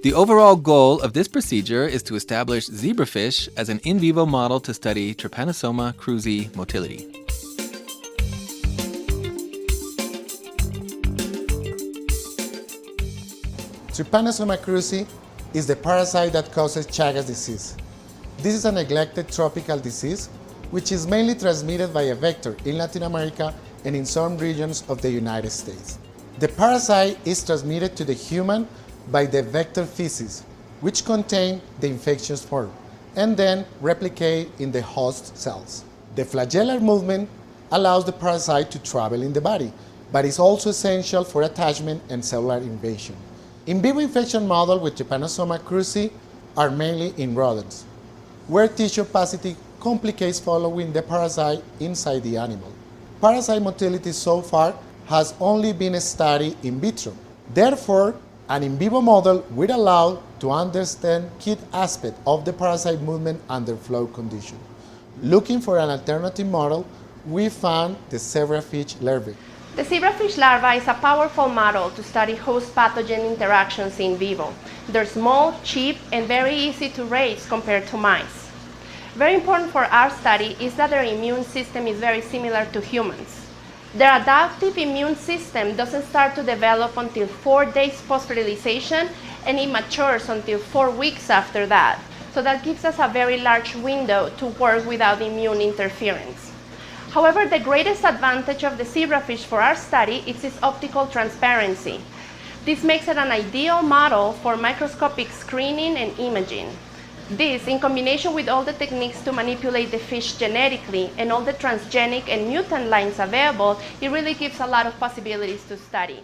The overall goal of this procedure is to establish zebrafish as an in vivo model to study Trypanosoma cruzi motility. Trypanosoma cruzi is the parasite that causes Chagas disease. This is a neglected tropical disease which is mainly transmitted by a vector in Latin America and in some regions of the United States. The parasite is transmitted to the human by the vector feces, which contain the infectious form, and then replicate in the host cells. The flagellar movement allows the parasite to travel in the body, but is also essential for attachment and cellular invasion. In vivo infection models with Trypanosoma cruzi are mainly in rodents, where tissue opacity complicates following the parasite inside the animal. Parasite motility so far has only been studied in vitro. Therefore, an in vivo model will allow to understand key aspects of the parasite movement under flow conditions. Looking for an alternative model, we found the zebrafish larvae. The zebrafish larva is a powerful model to study host pathogen interactions in vivo. They're small, cheap, and very easy to raise compared to mice. Very important for our study is that their immune system is very similar to humans. Their adaptive immune system doesn't start to develop until 4 days post-fertilization, and it matures until 4 weeks after that. So that gives us a very large window to work without immune interference. However, the greatest advantage of the zebrafish for our study is its optical transparency. This makes it an ideal model for microscopic screening and imaging. This, in combination with all the techniques to manipulate the fish genetically and all the transgenic and mutant lines available, it really gives a lot of possibilities to study.